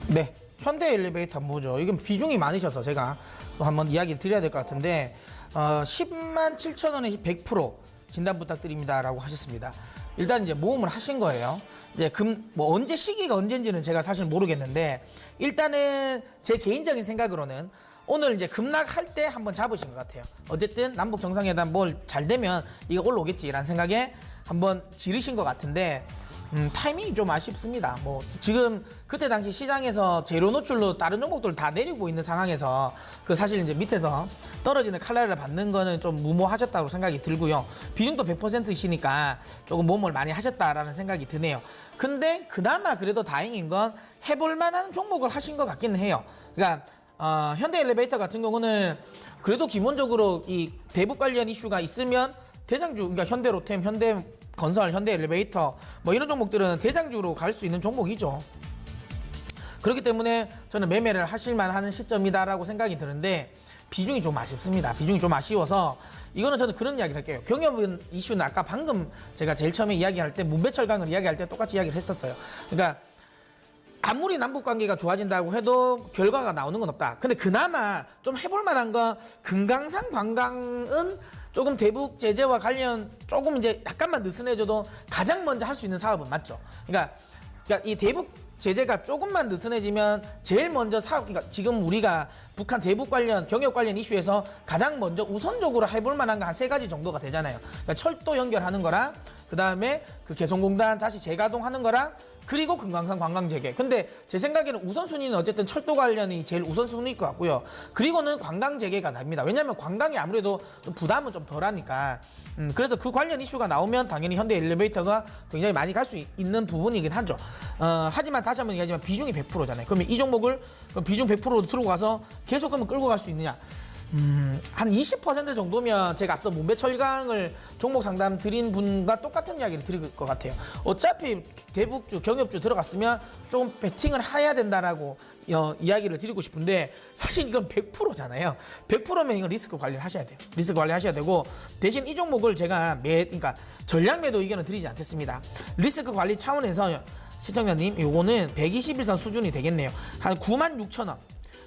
네, 현대 엘리베이터 뭐죠? 이건 비중이 많으셔서 제가 또 한번 이야기 드려야 될 것 같은데 10만 7천 원에 100% 진단 부탁드립니다라고 하셨습니다. 일단 이제 모험을 하신 거예요. 이제 뭐 언제 시기가 언제인지는 제가 사실 모르겠는데 일단은 제 개인적인 생각으로는 오늘 이제 급락할 때 한번 잡으신 것 같아요. 어쨌든 남북 정상회담 뭘 잘 되면 이거 올라오겠지라는 생각에 한번 지르신 것 같은데 타이밍이 좀 아쉽습니다. 뭐 지금 그때 당시 시장에서 재료 노출로 다른 종목들 다 내리고 있는 상황에서 그 사실 이제 밑에서 떨어지는 칼날을 받는 거는 좀 무모하셨다고 생각이 들고요. 비중도 100%이시니까 조금 모험을 많이 하셨다라는 생각이 드네요. 근데 그나마 그래도 다행인 건 해볼 만한 종목을 하신 것 같기는 해요. 그러니까 현대 엘리베이터 같은 경우는 그래도 기본적으로 이 대북 관련 이슈가 있으면 대장주, 그러니까 현대로템, 현대건설, 현대엘리베이터 뭐 이런 종목들은 대장주로 갈 수 있는 종목이죠. 그렇기 때문에 저는 매매를 하실만 하는 시점이다라고 생각이 드는데 비중이 좀 아쉽습니다. 비중이 좀 아쉬워서 이거는 저는 그런 이야기를 할게요. 경협은 이슈는 아까 방금 제가 제일 처음에 이야기할 때 문배철강을 이야기할 때 똑같이 이야기를 했었어요. 그러니까 아무리 남북관계가 좋아진다고 해도 결과가 나오는 건 없다. 근데 그나마 좀 해볼 만한 건 금강산 관광은 조금 대북 제재와 관련 조금 이제 약간만 느슨해져도 가장 먼저 할 수 있는 사업은 맞죠. 그러니까 이 대북 제재가 조금만 느슨해지면 제일 먼저 사업, 그러니까 지금 우리가 북한 대북 관련 경협 관련 이슈에서 가장 먼저 우선적으로 해볼 만한 거 한 3가지 정도가 되잖아요. 그러니까 철도 연결하는 거랑 그 다음에 그 개성공단 다시 재가동하는 거랑 그리고 금강산 관광재개. 근데 제 생각에는 우선순위는 어쨌든 철도 관련이 제일 우선순위일 것 같고요. 그리고는 관광재개가 납니다. 왜냐하면 관광이 아무래도 좀 부담은 좀 덜하니까. 그래서 그 관련 이슈가 나오면 당연히 현대 엘리베이터가 굉장히 많이 갈 수 있는 부분이긴 하죠. 하지만 다시 한번 얘기하지만 비중이 100%잖아요. 그러면 이 종목을 비중 100%로 들고 가서 계속 그러면 끌고 갈 수 있느냐? 한 20% 정도면 제가 앞서 문배철강을 종목 상담 드린 분과 똑같은 이야기를 드릴 것 같아요. 어차피 대북주, 경협주 들어갔으면 좀 베팅을 해야 된다라고 이야기를 드리고 싶은데 사실 이건 100%잖아요. 100%면 이건 리스크 관리를 하셔야 돼요. 리스크 관리 하셔야 되고 대신 이 종목을 제가 그러니까 전략 매도 의견을 드리지 않겠습니다. 리스크 관리 차원에서 시청자님 요거는 121선 수준이 되겠네요. 한 96,000원.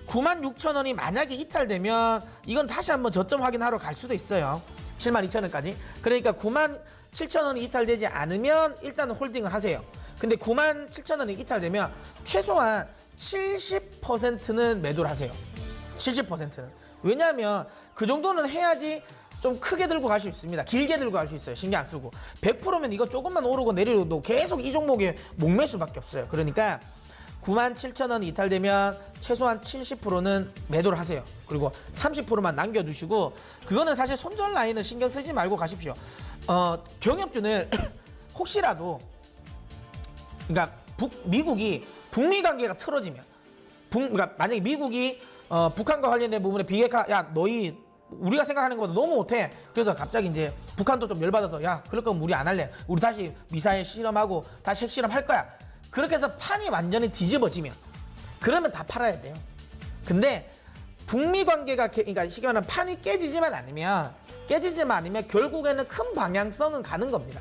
96,000원이 만약에 이탈되면 이건 다시 한번 저점 확인하러 갈 수도 있어요. 72,000원까지. 그러니까 97,000원이 이탈되지 않으면 일단은 홀딩을 하세요. 근데 97,000원이 이탈되면 최소한 70%는 매도를 하세요. 70%는. 왜냐하면 그 정도는 해야지 좀 크게 들고 갈 수 있습니다. 길게 들고 갈 수 있어요. 신경 안 쓰고. 100%면 이거 조금만 오르고 내려도 계속 이 종목에 목맬 수밖에 없어요. 그러니까 97,000원이 이탈되면 최소한 70%는 매도를 하세요. 그리고 30%만 남겨두시고 그거는 사실 손절 라인을 신경 쓰지 말고 가십시오. 경협주는 혹시라도 그러니까 미국이 북미 관계가 틀어지면 그러니까 만약에 미국이 북한과 관련된 부분에 비핵화 야 너희 우리가 생각하는 것보다 너무 못해. 그래서 갑자기 이제 북한도 좀 열받아서 야 그럴 거면 우리 안 할래. 우리 다시 미사일 실험하고 다시 핵실험 할 거야. 그렇게 해서 판이 완전히 뒤집어지면 그러면 다 팔아야 돼요. 근데 북미 관계가 그러니까 쉽게 말하면 판이 깨지지만 않으면 결국에는 큰 방향성은 가는 겁니다.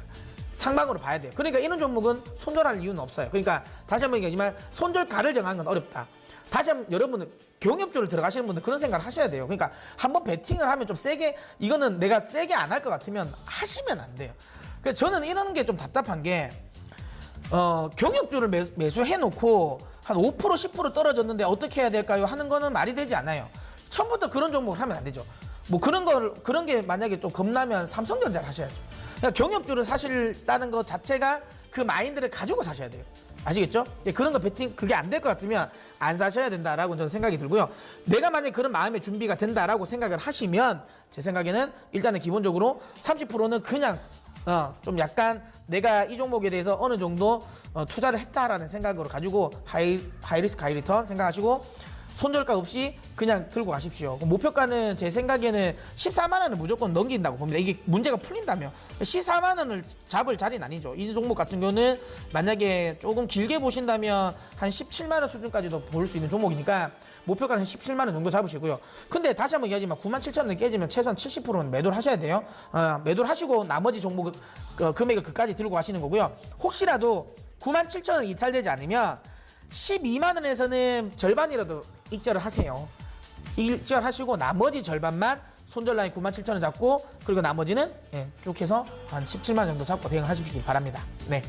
상방으로 봐야 돼요. 그러니까 이런 종목은 손절할 이유는 없어요. 그러니까 다시 한번 얘기하지만 손절가를 정하는 건 어렵다. 다시 한번 여러분은 경협주를 들어가시는 분들 그런 생각을 하셔야 돼요. 그러니까 한번 베팅을 하면 좀 세게 이거는 내가 세게 안 할 것 같으면 하시면 안 돼요. 그래서 저는 이런 게 좀 답답한 게 경협주를 매수해놓고 한 5% 10% 떨어졌는데 어떻게 해야 될까요? 하는 거는 말이 되지 않아요. 처음부터 그런 종목을 하면 안 되죠. 뭐 그런 게 만약에 또 겁나면 삼성전자를 하셔야죠. 그러니까 경협주를 사실다는 것 자체가 그 마인드를 가지고 사셔야 돼요. 아시겠죠? 그런 거 베팅 그게 안 될 것 같으면 안 사셔야 된다라고 저는 생각이 들고요. 내가 만약에 그런 마음의 준비가 된다라고 생각을 하시면 제 생각에는 일단은 기본적으로 30%는 그냥 좀 약간 내가 이 종목에 대해서 어느 정도 투자를 했다라는 생각으로 가지고 하이리스크 하이리턴 생각하시고 손절가 없이 그냥 들고 가십시오. 목표가는 제 생각에는 14만 원을 무조건 넘긴다고 봅니다. 이게 문제가 풀린다면 14만 원을 잡을 자리는 아니죠. 이 종목 같은 경우는 만약에 조금 길게 보신다면 한 17만 원 수준까지도 볼 수 있는 종목이니까 목표가는 한 17만 원 정도 잡으시고요. 근데 다시 한번 얘기하지만 97,000원이 깨지면 최소한 70%는 매도를 하셔야 돼요. 매도를 하시고 나머지 종목 금액을 그까지 들고 가시는 거고요. 혹시라도 97,000원 이탈되지 않으면 12만 원에서는 절반이라도 익절을 하세요. 익절하시고 나머지 절반만 손절 라인 97,000원 잡고 그리고 나머지는 쭉 해서 한 17만 원 정도 잡고 대응하시길 바랍니다. 네.